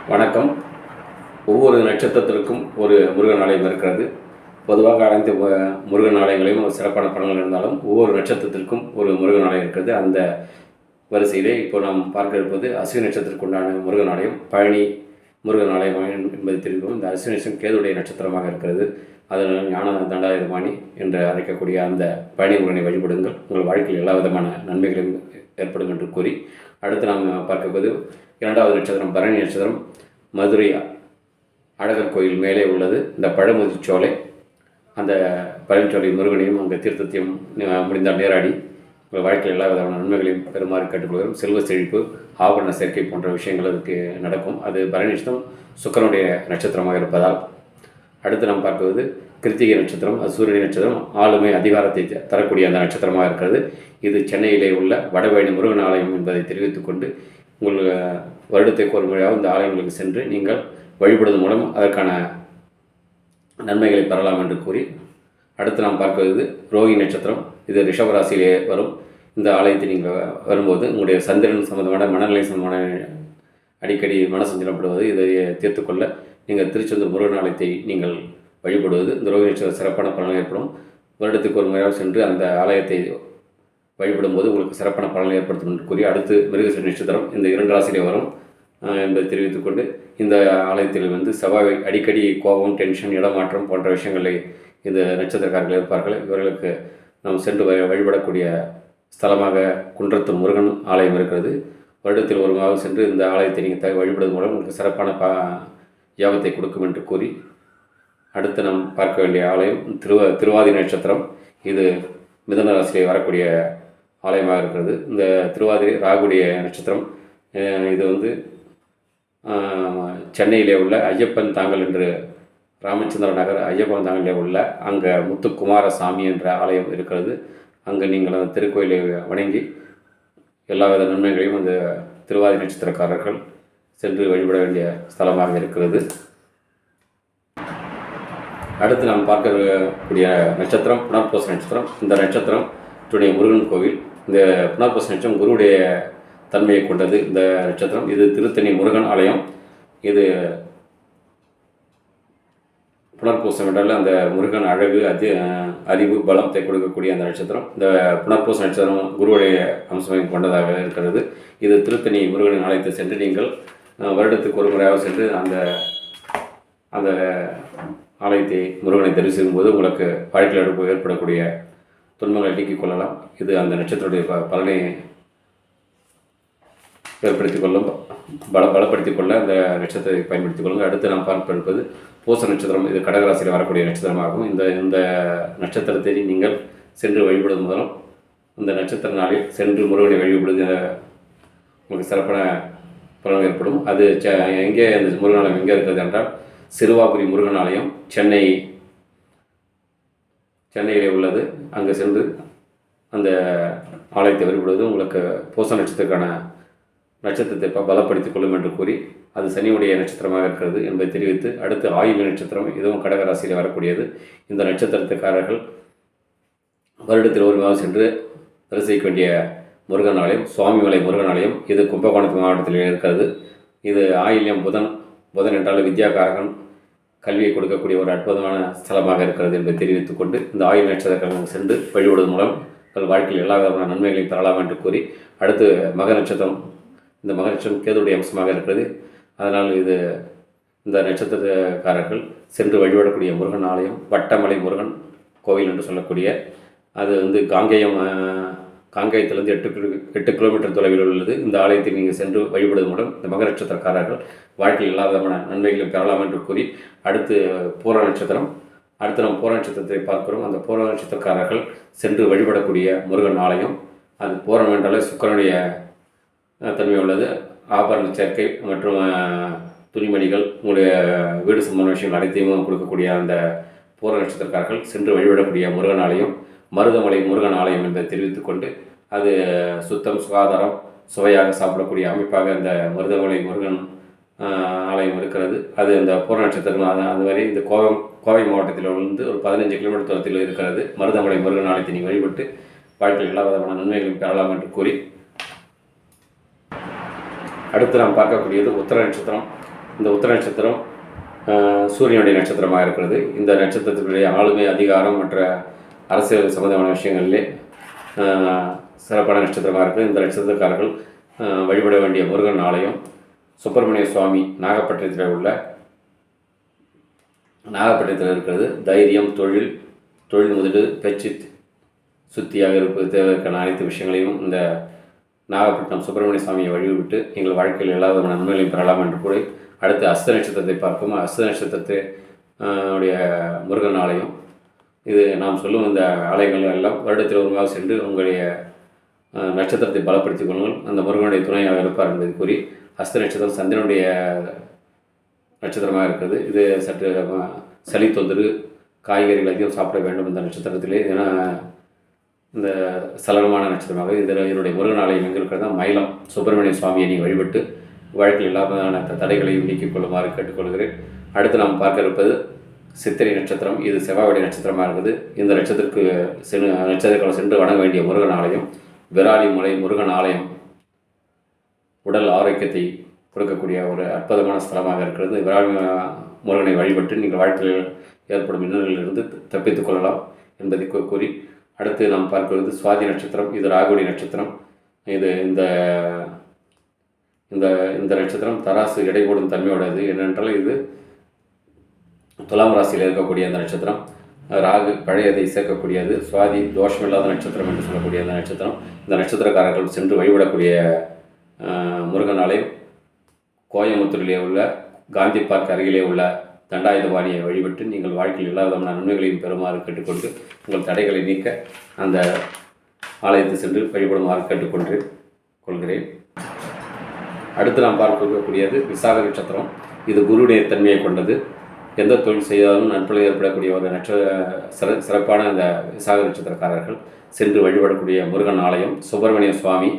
வணக்கம். ஒவ்வொரு நட்சத்திரத்திற்கும் ஒரு முருகன் ஆலயம் இருக்கிறது. பொதுவாக அனைத்து முருகன் ஆலயங்களையும் ஒரு சிறப்பான பலன்கள் இருந்தாலும் ஒவ்வொரு நட்சத்திரத்திற்கும் ஒரு முருகன் ஆலயம் இருக்கிறது. அந்த வரிசையிலே இப்போ நாம் பார்க்க இருப்பது அஸ்வினி நட்சத்திரத்திற்கு உண்டான முருகன் ஆலயம், பழனி முருகன் ஆலயம் என்பதை தெரிவிக்கும். இந்த அஸ்வினி நட்சத்திரம் கேதுடைய நட்சத்திரமாக இருக்கிறது. அதனால் ஞான தண்டாயுதபாணி என்று அழைக்கக்கூடிய அந்த பழனி முருகனை வழிபடுங்கள். உங்கள் வாழ்க்கையில் எல்லா விதமான நன்மைகளையும் ஏற்படும் என்று கூறி, அடுத்து நாம் பார்க்கும்போது இரண்டாவது நட்சத்திரம் பரணி நட்சத்திரம். மதுரை அழகர் கோயில் மேலே உள்ளது இந்த பழமுதிர்ச்சோலை. அந்த பழனிச்சோலை முருகனையும் அங்கே தீர்த்தத்தையும் முடிந்தால் நேராடி உங்கள் வாழ்க்கையில் எல்லா விதமான நன்மைகளையும் பெறுமாறு கேட்டுக்கொள்கிறோம். செல்வ செழிப்பு, ஆபரண சேர்க்கை போன்ற விஷயங்கள் அதுக்கு நடக்கும். அது பரணி நட்சத்திரம் சுக்கிரனுடைய நட்சத்திரமாக இருப்பதால். அடுத்து நாம் பார்க்குவது கிருத்திகை நட்சத்திரம். அது சூரியனை நட்சத்திரம், ஆளுமை அதிகாரத்தை தரக்கூடிய அந்த நட்சத்திரமாக இருக்கிறது. இது சென்னையிலே உள்ள வடபழனி முருகன் ஆலயம் என்பதை தெரிவித்துக்கொண்டு, உங்கள் வருடத்துக்கு ஒரு முறையாக இந்த ஆலயங்களுக்கு சென்று நீங்கள் வழிபடுவதன் மூலம் அதற்கான நன்மைகளை பெறலாம் என்று கூறி, அடுத்து நாம் பார்க்குவது ரோஹிணி நட்சத்திரம். இது ரிஷபராசியிலே வரும். இந்த ஆலயத்தை நீங்கள் வரும்போது உங்களுடைய சந்திரன் சம்பந்தமான மனநிலை சம்பந்தமான அடிக்கடி மனசஞ்சலப்படுவது இதை தீர்த்துக்கொள்ள நீங்கள் திருச்செந்தூர் முருகன் ஆலயத்தை நீங்கள் வழிபடுவது இந்த ரோஹிணி நட்சத்திரம் சிறப்பான பலன் ஏற்படும். வருடத்துக்கு ஒரு முறையாக சென்று அந்த ஆலயத்தை வழிபடும்போது உங்களுக்கு சிறப்பான பலனை ஏற்படுத்தும் என்று கூறி, அடுத்து மிருகசீரிஷ நட்சத்திரம் இந்த 2 ராசியிலே வரும் என்பதை தெரிவித்துக்கொண்டு, இந்த ஆலயத்தில் செவ்வாய் அடிக்கடி கோபம், டென்ஷன், இடமாற்றம் போன்ற விஷயங்களை இந்த நட்சத்திரக்காரர்கள் இருப்பார்கள். இவர்களுக்கு நாம் சென்று வழிபடக்கூடிய ஸ்தலமாக குன்றத்தூர் முருகன் ஆலயம் இருக்கிறது. வருடத்தில் ஒரு மாதம் சென்று இந்த ஆலயத்தை நீங்கள் வழிபடுவதன் மூலம் உங்களுக்கு சிறப்பான யோகத்தை கொடுக்கும் என்று கூறி, அடுத்து நாம் பார்க்க வேண்டிய ஆலயம் திருவாதிரை நட்சத்திரம். இது மிதுன ராசியிலே வரக்கூடிய ஆலயமாக இருக்கிறது. இந்த திருவாதிரை ராகுடைய நட்சத்திரம். இது சென்னையிலே உள்ள ஐயப்பன் தாங்கல் என்று ராமச்சந்திர நகர் ஐயப்பன் தாங்கலிலே உள்ள அங்கே முத்துக்குமாரசாமி என்ற ஆலயம் இருக்கிறது. அங்கே நீங்கள் அந்த திருக்கோயிலை வணங்கி எல்லாவித நன்மைகளையும் அந்த திருவாதிரை நட்சத்திரக்காரர்கள் சென்று வழிபட வேண்டிய ஸ்தலமாக இருக்கிறது. அடுத்து நாம் பார்க்கக்கூடிய நட்சத்திரம் புனர்பூச நட்சத்திரம். இந்த நட்சத்திரம் முருகன் கோவில். இந்த புனர்பூச நட்சத்திரம் குருவுடைய தன்மையை கொண்டது இந்த நட்சத்திரம். இது திருத்தணி முருகன் ஆலயம். இது புனர்பூசம் என்றால் அந்த முருகன் அழகு, அறிவு, பலத்தை கொடுக்கக்கூடிய அந்த நட்சத்திரம். இந்த புனர்பூச நட்சத்திரம் குருவுடைய அம்சமாக கொண்டதாக இருக்கிறது. இது திருத்தணி முருகனின் ஆலயத்தை சென்று நீங்கள் வருடத்துக்கு ஒரு முறையாக சென்று அந்த ஆலயத்தை முருகனை தரிசிக்கும் போது உங்களுக்கு வாழ்க்கையில் ஏற்படக்கூடிய துன்பங்களை நீக்கிக் கொள்ளலாம். இது அந்த நட்சத்திரத்துடைய பலனை ஏற்படுத்திக் கொள்ளும், பலப்படுத்திக் கொள்ள அந்த நட்சத்திரத்தை பயன்படுத்திக் கொள்ளுங்கள். அடுத்து நாம் பார்ப்பது பூச நட்சத்திரம். இது கடகராசியில் வரக்கூடிய நட்சத்திரமாகும். இந்த நட்சத்திரத்தை நீங்கள் சென்று வழிபடுவதன் மூலம் இந்த நட்சத்திர நாளில் சென்று முருகனை வழிபடுவது உங்களுக்கு சிறப்பான பலன் ஏற்படும். அது எங்கே அந்த முருகன் ஆலயம் எங்கே இருக்கிறது என்றால் சிறுவாபுரி முருகன் ஆலயம் சென்னையிலே உள்ளது. அங்கே சென்று அந்த ஆலயத்தை வழிபடுவது உங்களுக்கு பூச நட்சத்திரத்தை பலப்படுத்திக் கொள்ளும் என்று கூறி, அது சனியுடைய நட்சத்திரமாக இருக்கிறது என்பதை தெரிவித்து, அடுத்து ஆயில்ய நட்சத்திரம். இதுவும் கடகராசியில் வரக்கூடியது. இந்த நட்சத்திரத்துக்காரர்கள் வருடத்தில் ஒரு மாதம் சென்று தரிசிக்க வேண்டிய முருகன் ஆலயம் சுவாமிமலை முருகன் ஆலயம். இது கும்பகோணம் மாவட்டத்தில் இருக்கிறது. இது ஆயில்யம் புதன் என்றால் வித்யாகாரகன், கல்வியை கொடுக்கக்கூடிய ஒரு அற்புதமான ஸ்தலமாக இருக்கிறது என்பதை தெரிவித்துக்கொண்டு, இந்த ஆயுள் நட்சத்திரங்கள் சென்று வழிபடுவதன் மூலம் உங்கள் வாழ்க்கையில் எல்லா விதமான நன்மைகளையும் பெறலாம் என்று கூறி, அடுத்து மக நட்சத்திரம். இந்த மக நட்சத்திரம் கேதுடைய அம்சமாக இருக்கிறது. அதனால் இந்த நட்சத்திரக்காரர்கள் சென்று வழிபடக்கூடிய முருகன் ஆலயம் வட்டமலை முருகன் கோவில் என்று சொல்லக்கூடிய, அது காங்கேயத்திலிருந்து 8 கிலோமீட்டர் தொலைவில் உள்ளது. இந்த ஆலயத்தை நீங்கள் சென்று வழிபடுவதன் மூலம் இந்த மக நட்சத்திரக்காரர்கள் வாழ்க்கையில் எல்லா விதமான நன்மைகளையும் பெறலாம் என்று கூறி, அடுத்து பூர நட்சத்திரம். அடுத்து நாம் பூர நட்சத்திரத்தை பார்க்கிறோம். அந்த பூர நட்சத்திரக்காரர்கள் சென்று வழிபடக்கூடிய முருகன் ஆலயம். அது பூரம் என்றாலே சுக்கிரனுடைய தன்மை உள்ளது. ஆபரண சேர்க்கை மற்றும் துணிமணிகள், உங்களுடைய வீடு சம்பந்த விஷயங்கள் அனைத்தையும் கொடுக்கக்கூடிய அந்த பூர நட்சத்திரக்காரர்கள் சென்று வழிபடக்கூடிய முருகன் ஆலயம் மருதமலை முருகன் ஆலயம் என்பதை தெரிவித்துக்கொண்டு, அது சுத்தம், சுகாதாரம், சுவையாக சாப்பிடக்கூடிய அமைப்பாக அந்த மருதமலை முருகன் ஆலயம் இருக்கிறது. அது அந்த பூர நட்சத்திரம். அது வரை இந்த கோவை மாவட்டத்தில் ஒரு 15 கிலோமீட்டர் தூரத்தில் இருக்கிறது. மருதமலை முருகன் ஆலயத்தை நீங்கள் வழிபட்டு வாழ்க்கையில் எல்லா விதமான நன்மைகளையும் பெறலாம் என்று கூறி, அடுத்து நாம் பார்க்கக்கூடியது உத்திர நட்சத்திரம். இந்த உத்திர நட்சத்திரம் சூரியனுடைய நட்சத்திரமாக இருக்கிறது. இந்த நட்சத்திரத்தினுடைய ஆளுமை, அதிகாரம் மற்ற அரசியல் சம்பந்தமான விஷயங்களிலே சிறப்பான நட்சத்திரமாக இருக்குது. இந்த நட்சத்திரக்காரர்கள் வழிபட வேண்டிய முருகன் ஆலயம் சுப்பிரமணிய சுவாமி நாகப்பட்டினத்தில் இருக்கிறது. தைரியம், தொழில் முதலீடு, பேச்சு சுத்தியாக இருப்பது தேவைக்கான அனைத்து விஷயங்களையும் இந்த நாகப்பட்டினம் சுப்பிரமணிய சுவாமியை வழிவிட்டு எங்கள் வாழ்க்கையில் எல்லா விதமான நன்மைகளையும் பெறலாம் என்று கூறி அடுத்து அஸ்த நட்சத்திரத்தை பார்க்கும். அஸ்த நட்சத்திரத்தை உடைய முருகன் ஆலயம். இது நாம் சொல்லும் இந்த ஆலயங்கள் எல்லாம் வருடத்தில் ஒரு முறை சென்று உங்களுடைய நட்சத்திரத்தை பலப்படுத்திக் கொள்ளுங்கள். அந்த முருகனுடைய துணையாக இருப்பார் என்பதை கூறி, அஸ்த நட்சத்திரம் சந்திரனுடைய நட்சத்திரமாக இருக்கிறது. இது சற்று சளி தொந்தரவு, காய்கறிகள் அதிகம் சாப்பிட வேண்டும் இந்த நட்சத்திரத்திலே. ஏன்னா இந்த சலனமான நட்சத்திரமாக இதனுடைய முருகன் ஆலயம் எங்கே இருக்கிறதா மயிலம் சுப்பிரமணிய சுவாமியை நீங்கள் வழிபட்டு வாழ்க்கையில் இல்லாமதான தடைகளையும் நீக்கிக் கொள்ளுமாறு கேட்டுக்கொள்கிறேன். அடுத்து நாம் பார்க்க இருப்பது சித்திரை நட்சத்திரம். இது செவ்வாயுடைய நட்சத்திரமாக இருக்குது. இந்த நட்சத்திரத்தில் சென்று வணங்க வேண்டிய முருகன் ஆலயம் விராலிமலை முருகன் ஆலயம். உடல் ஆரோக்கியத்தை கொடுக்கக்கூடிய ஒரு அற்புதமான ஸ்தலமாக இருக்கிறது. விராலி முருகனை வழிபட்டு நீங்கள் வாழ்க்கையில் ஏற்படும் இன்னல்களிலிருந்து தப்பித்துக் கொள்ளலாம் என்பதை கூறி அடுத்து நாம் பார்க்கிறது சுவாதி நட்சத்திரம். இது ராகுடைய நட்சத்திரம். இது இந்த இந்த இந்த நட்சத்திரம் தராசு எடை போடும் தன்மையோடது. என்னென்றால் இது துலாம் ராசியில் இருக்கக்கூடிய அந்த நட்சத்திரம். ராகு பழையதை சேர்க்கக்கூடியது. சுவாதி தோஷமில்லாத நட்சத்திரம் என்று சொல்லக்கூடிய அந்த நட்சத்திரம். இந்த நட்சத்திரக்காரர்கள் சென்று வழிபடக்கூடிய முருகன் ஆலயம் கோயம்புத்தூரிலே உள்ள காந்தி பார்க் அருகிலே உள்ள தண்டாயுதபாணியை வழிபட்டு நீங்கள் வாழ்க்கையில் எல்லா விதமான நன்மைகளையும் பெறுமாறு கேட்டுக்கொண்டு உங்கள் தடைகளை நீக்க அந்த ஆலயத்தை சென்று வழிபடுமாறு கொள்கிறேன். அடுத்து நாம் பார்க்கக்கூடியது விசாக நட்சத்திரம். இது குருடைய தன்மையை கொண்டது. எந்த தொழில் செய்தாலும் நட்புகள் ஏற்படக்கூடிய ஒரு சிறப்பான அந்த விசாக நட்சத்திரக்காரர்கள் சென்று வழிபடக்கூடிய முருகன் ஆலயம் சுப்பிரமணிய சுவாமி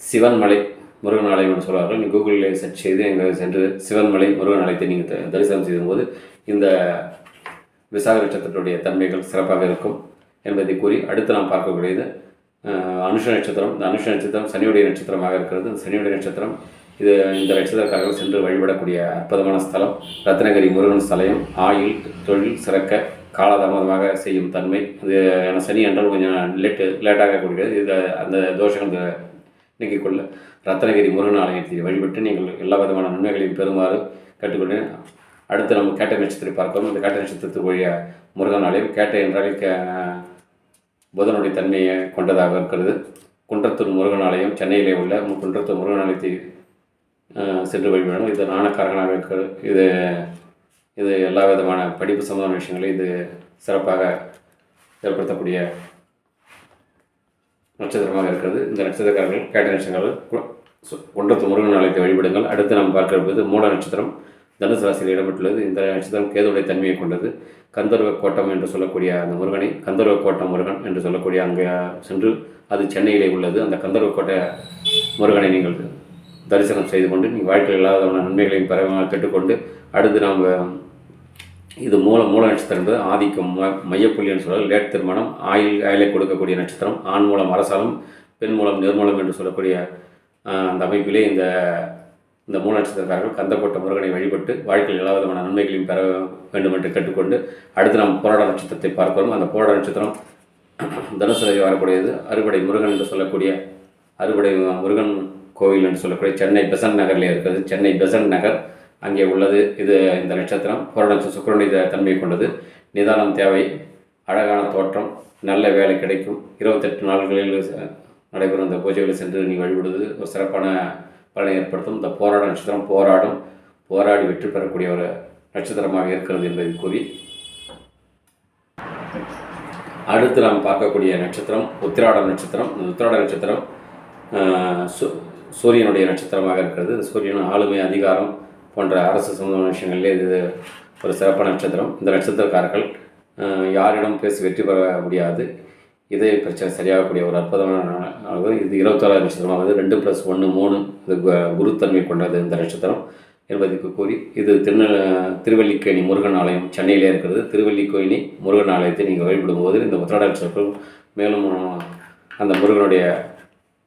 சிவன்மலை முருகன் ஆலயம் என்று சொல்வார்கள். நீங்கள் கூகுளில் சர்ச் செய்து எங்கே சென்று சிவன்மலை முருகன் ஆலயத்தை நீங்கள் தரிசனம் செய்யும்போது இந்த விசாக நட்சத்திரத்துடைய தன்மைகள் சிறப்பாக இருக்கும் என்பதை கூறி அடுத்து நாம் பார்க்கக்கூடியது அனுஷ நட்சத்திரம். இந்த அனுஷ நட்சத்திரம் சனியுடைய நட்சத்திரமாக இருக்கிறது. இந்த சனியுடைய நட்சத்திரம் இந்த நட்சத்திரக்காரர்கள் சென்று வழிபடக்கூடிய அற்புதமான ஸ்தலம் ரத்னகிரி முருகன் ஸ்தலம். ஆயில் தொழில் சிறக்க காலதாமதமாக செய்யும் தன்மை. இது சனி என்றால் கொஞ்சம் லேட்டாக கொடுக்கிறது. இது அந்த தோஷங்கள் நீக்கிக்கொள்ள ரத்னகிரி முருகன் ஆலயத்தை வழிபட்டு நீங்கள் எல்லா விதமான நன்மைகளையும் பெறுமாறு கேட்டுக்கொண்டேன். அடுத்து நம்ம கேட்டை நட்சத்திரத்தை பார்க்கிறோம். இந்த கேட்டை நட்சத்திரத்துக்குரிய முருகன் ஆலயம் கேட்டை என்றால் புதனுடைய தன்மையை கொண்டதாக இருக்கிறது. குன்றத்தூர் முருகன் ஆலயம் சென்னையிலே உள்ள குன்றத்தூர் முருகன் ஆலயத்தை சென்று வழிபடணும். இது நாணக்காரங்களாக இருக்கிறது. இது எல்லா விதமான படிப்பு சம்பந்தமான விஷயங்களையும் இது சிறப்பாக ஏற்படுத்தக்கூடிய நட்சத்திரமாக இருக்கிறது. இந்த நட்சத்திரக்காரர்கள் கேட்ட நட்சத்திரங்கள் குன்றத்தூர் முருகன் ஆலயத்தை வழிபடுங்கள். அடுத்து நாம் பார்க்க இருப்பது மூல நட்சத்திரம். தனுசு ராசியில் இடம்பெற்றுள்ளது. இந்த நட்சத்திரம் கேதுடைய தன்மையை கொண்டது. கந்தர்வ கோட்டம் என்று சொல்லக்கூடிய அந்த முருகனை கந்தர்வ கோட்டம் முருகன் என்று சொல்லக்கூடிய அங்கே சென்று அது சென்னையிலே உள்ளது. அந்த கந்தர்வ கோட்டை முருகனை நீங்கள் தரிசனம் செய்து கொண்டு நீங்கள் வாழ்க்கையில் இல்லாத நன்மைகளையும் பெற கேட்டுக்கொண்டு அடுத்து நாம் இது மூல நட்சத்திரம் என்பது ஆதிக்கம் மையப்புள்ளி என்று சொல்ல லேட் திருமணம் ஆயிலை கொடுக்கக்கூடிய நட்சத்திரம். ஆண் மூலம் அரசாலும் பெண் மூலம் நிர்மூலம் என்று சொல்லக்கூடிய அந்த அமைப்பிலே இந்த மூல நட்சத்திரக்காரர்கள் கந்தக்கோட்டை முருகனை வழிபட்டு வாழ்க்கையில் எல்லா விதமான நன்மைகளையும் பெற வேண்டும் என்று கேட்டுக்கொண்டு அடுத்து நாம் போராட நட்சத்திரத்தை பார்க்கிறோம். அந்த போராட நட்சத்திரம் தனுசு வரக்கூடியது. அறுபடை முருகன் என்று சொல்லக்கூடிய அறுபடை முருகன் கோவில் என்று சொல்லக்கூடிய சென்னை பெசன்ட் நகரில் இருக்கிறது. சென்னை பெசன்ட் நகர் அங்கே உள்ளது. இந்த நட்சத்திரம் போராட சுக்கிரனுடைய தன்மையை கொண்டது. நிதானம் தேவை, அழகான தோற்றம், நல்ல வேலை கிடைக்கும். 28 நாட்களில் நடைபெறும் இந்த பூஜைகளை சென்று நீ வழிபடுவது ஒரு சிறப்பான பலனை ஏற்படுத்தும். இந்த போராட நட்சத்திரம் போராடி வெற்றி பெறக்கூடிய ஒரு நட்சத்திரமாக இருக்கிறது என்பதை கூறி அடுத்து நாம் பார்க்கக்கூடிய நட்சத்திரம் உத்திராட நட்சத்திரம். இந்த உத்திராட நட்சத்திரம் சூரியனுடைய நட்சத்திரமாக இருக்கிறது. சூரியன் ஆளுமை, அதிகாரம் போன்ற அரசு சம்பந்தமான விஷயங்களிலே இது ஒரு சிறப்பான நட்சத்திரம். இந்த நட்சத்திரக்காரர்கள் யாரிடம் பேசி வெற்றி பெற முடியாது. இதய பிரச்சனை சரியாகக்கூடிய ஒரு அற்புதமான அளவு. இது 26வது நட்சத்திரமாவது 2+1 3 இது குருத்தன்மை கொண்டது இந்த நட்சத்திரம் என்பதற்கு கூறி இது திருவல்லிக்கேணி முருகன் ஆலயம் சென்னையிலே இருக்கிறது. திருவல்லிக்கேணி முருகன் ஆலயத்தை நீங்கள் வழிபடும்போது இந்த உத்திராட நட்சத்திரம் மேலும் அந்த முருகனுடைய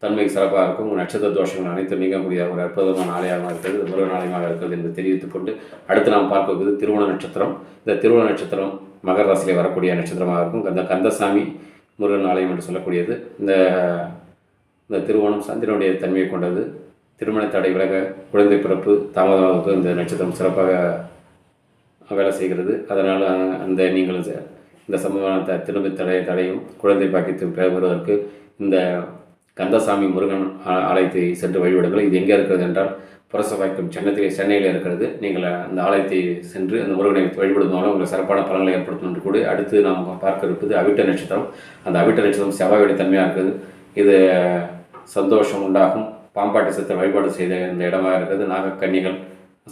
தன்மை சிறப்பாக இருக்கும். உங்கள் நட்சத்திர தோஷங்கள் அனைத்தும் நீங்கக்கூடிய ஒரு அற்புதமான ஆலயமாக இருக்கிறது, முருகன் ஆலயமாக இருக்கிறது என்று தெரிவித்துக் கொண்டு அடுத்து நாம் பார்ப்பது திருவோண நட்சத்திரம். இந்த திருவோண நட்சத்திரம் மகர ராசியிலே வரக்கூடிய நட்சத்திரமாக இருக்கும். அந்த கந்தசாமி முருகன் ஆலயம் என்று சொல்லக்கூடியது. இந்த திருவோணம் சந்திரனுடைய தன்மையை கொண்டது. திருமண தடை விலக, குழந்தை பிறப்பு தாமதமாக இந்த நட்சத்திரம் சிறப்பாக வேலை செய்கிறது. அதனால் நீங்கள் இந்த சம்பவமான திரும்ப தடையும் குழந்தை பாக்கியத்தையும் பெறுவதற்கு இந்த கந்தசாமி முருகன் ஆலயத்தை சென்று வழிபடுங்கள். இது எங்கே இருக்கிறது என்றால் புரசவாய்க்கம் சென்னையில் இருக்கிறது. நீங்கள் அந்த ஆலயத்தை சென்று அந்த முருகனை வழிபடுவதன் மூலம் உங்களுக்கு சிறப்பான பலன்களை ஏற்படுத்தும் என்று கூட அடுத்து நாம் பார்க்க இருப்பது அவிட்ட நட்சத்திரம். அந்த அவிட்ட நட்சத்திரம் செவ்வாயுடைய தன்மையாக இருக்குது. இது சந்தோஷம் உண்டாகும். பாம்பாட்டி சித்தர் வழிபாடு செய்த இந்த இடமாக இருக்கிறது. நாகக்கன்னிகள்,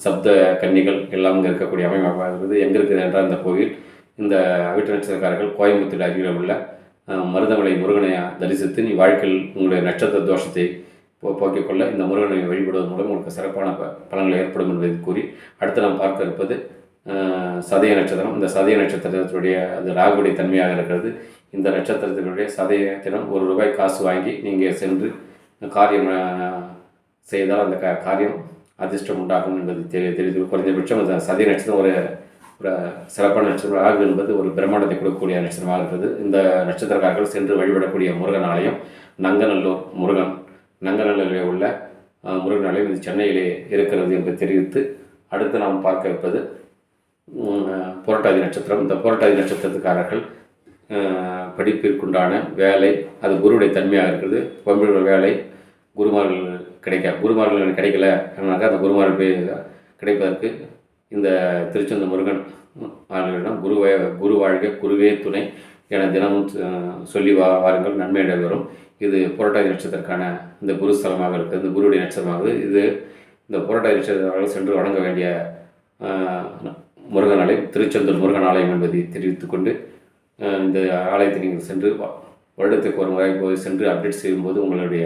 சப்த கன்னிகள் எல்லாம் இங்கே இருக்கக்கூடிய அமைப்பாக இருக்குது. எங்கே இருக்குது என்றால் இந்த கோவில் இந்த அவிட்ட நட்சத்திரக்காரர்கள் கோயம்புத்தூர் அருகில் உள்ள மருதமலை முருகனை தரிசித்து நீ வாழ்க்கையில் உங்களுடைய நட்சத்திர தோஷத்தை போக்கிக் கொள்ள இந்த முருகனை வழிபடுவதன் மூலம் உங்களுக்கு சிறப்பான பலன்கள் ஏற்படும் என்பதை கூறி அடுத்து நாம் பார்க்க இருப்பது சதய நட்சத்திரம். இந்த சதய நட்சத்திரத்தினுடைய அது ராகுடைய தன்மையாக இருக்கிறது. இந்த நட்சத்திரத்தினுடைய சதயத்திடம் ₹1 காசு வாங்கி நீங்கள் சென்று காரியம் செய்தால் அந்த காரியம் அதிர்ஷ்டம் உண்டாகும் என்பது தெரிவித்து குறைந்தபட்சம் அந்த சதய நட்சத்திரம் ஒரு சிறப்பான நட்சத்திரம். ராகு என்பது ஒரு பிரம்மாண்டத்தை கொடுக்கக்கூடிய நட்சத்திரமாக இருக்கிறது. இந்த நட்சத்திரக்காரர்கள் சென்று வழிபடக்கூடிய முருகன் ஆலயம் நங்கநல்லூர் முருகன், நங்கநல்லூரில் உள்ள முருகன் ஆலயம் இது சென்னையிலே இருக்கிறது என்று தெரிவித்து அடுத்து நாம் பார்க்க இருப்பது புரட்டாதி நட்சத்திரம். இந்த புரட்டாதி நட்சத்திரத்துக்காரர்கள் படிப்பிற்குண்டான வேலை அது குருவுடைய தன்மையாக இருக்கிறது. கம்ப்யூட்டர் வேலை குருமார்கள் குருமார்கள் கிடைக்கல அப்படின்னாக்கா அந்த குருமார்கள் கிடைப்பதற்கு இந்த திருச்செந்தூர் முருகன் ஆளுகளிடம் குரு வாழ்க குருவே துணை என தினமும் சொல்லி வாருங்கள், நன்மை வரும். இது புரட்டாதி நட்சத்திரக்கான இந்த குருஸ்தலமாக இருக்கிறது. இந்த குருவுடைய நட்சத்திரமாகுது. இது இந்த புரட்டாதி நட்சத்திரங்கள் சென்று வணங்க வேண்டிய முருகன் ஆலயம் திருச்செந்தூர் முருகன் ஆலயம் என்பதை தெரிவித்துக்கொண்டு இந்த ஆலயத்தை நீங்கள் சென்று வருடத்துக்கு ஒரு முறை போய் சென்று அப்டேட் செய்யும்போது உங்களுடைய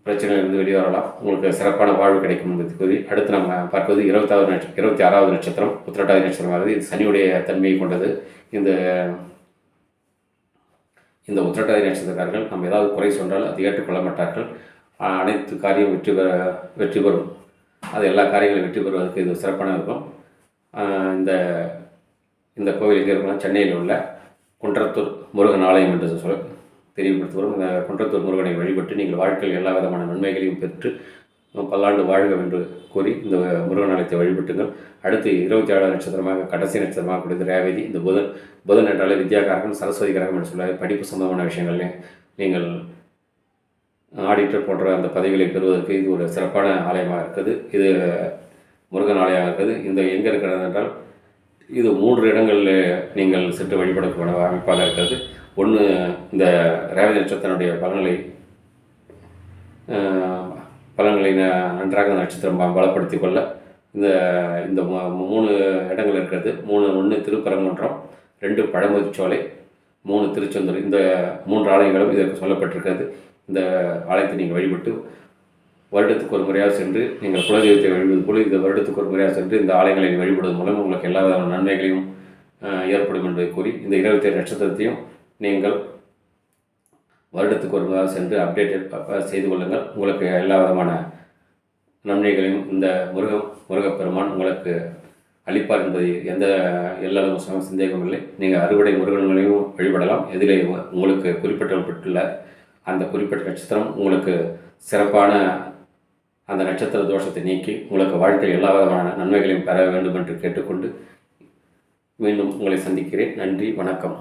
பிரச்சனையிலிருந்து வெளியே வரலாம். உங்களுக்கு சிறப்பான வாழ்வு கிடைக்கும் என்பதை கூறி அடுத்து நம்ம பார்ப்பது 26வது நட்சத்திரம் உத்திரட்டாதி நட்சத்திரமாகுது. இது சனியுடைய தன்மையை கொண்டது. இந்த உத்திரட்டாதி நட்சத்திரக்காரர்கள் நம்ம ஏதாவது குறை சொன்னால் அது ஏற்றுக்கொள்ள மாட்டார்கள். அனைத்து காரியம் வெற்றி பெறும். அது எல்லா காரியங்களும் வெற்றி பெறுவதற்கு இது சிறப்பான இருக்கும். இந்த கோவில் எங்கே இருக்குன்னா சென்னையில் உள்ள குன்றத்தூர் முருகன் ஆலயம் என்று தெரியப்படுத்துகிறோம். இந்த குன்றத்தூர் முருகனை வழிபட்டு நீங்கள் வாழ்க்கையில் எல்லா விதமான நன்மைகளையும் பெற்று பல்லாண்டு வாழ்க என்று கூறி இந்த முருகன் ஆலயத்தை வழிபட்டுங்கள். அடுத்து 27வது நட்சத்திரமாக கடைசி நட்சத்திரமாக கூடியது ரேவதி. இந்த புதன் என்றாலே வித்யாகாரகம் சரஸ்வதி கிரகம் என்று சொல்ல படிப்பு சம்பந்தமான விஷயங்கள்லையும் நீங்கள் ஆடிட்டர் போன்ற அந்த பதவிகளை பெறுவதற்கு இது ஒரு சிறப்பான ஆலயமாக இருக்குது. இது முருகன் ஆலயமாக இருக்குது. இந்த எங்கே இருக்கிறது என்றால் இது 3 இடங்களில் நீங்கள் சென்று வழிபடக்கூடிய அமைப்பாக இருக்கிறது. ஒன்று இந்த ரேவதி நட்சத்திரனுடைய பலன்களை நன்றாக நட்சத்திரம் பலப்படுத்தி கொள்ள இந்த 3 இடங்கள் இருக்கிறது. 1 திருப்பரங்குன்றம், 2 பழமுதிர்ச்சோலை, 3 திருச்செந்தூர். இந்த 3 ஆலயங்களும் இதற்கு சொல்லப்பட்டிருக்கிறது. இந்த ஆலயத்தை நீங்கள் வழிபட்டு வருடத்துக்கு ஒரு முறையாக சென்று நீங்கள் குலதெய்வத்தை வழிபடுவது போல இந்த வருடத்துக்கு ஒரு முறையாக சென்று இந்த ஆலயங்களை வழிபடுவதன் மூலம் உங்களுக்கு எல்லா விதமான நன்மைகளையும் ஏற்படும் என்பதை கூறி இந்த 27 நட்சத்திரத்தையும் நீங்கள் வருடத்துக்கு ஒரு முறையாக சென்று அப்டேட் செய்து கொள்ளுங்கள். உங்களுக்கு எல்லா விதமான நன்மைகளையும் இந்த முருகப்பெருமான் உங்களுக்கு அளிப்பார் என்பதை எந்த எல்லா சந்தேகமும் இல்லை. நீங்கள் அறுவடை முருகன்களையும் வழிபடலாம். எதிலே உங்களுக்கு குறிப்பிடப்பட்டுள்ள அந்த குறிப்பிட்ட நட்சத்திரம் உங்களுக்கு சிறப்பான அந்த நட்சத்திர தோஷத்தை நீக்கி உங்களுக்கு வாழ்க்கையில் எல்லா விதமான நன்மைகளையும் பெற வேண்டும் என்று கேட்டுக்கொண்டு மீண்டும் உங்களை சந்திக்கிறேன். நன்றி, வணக்கம்.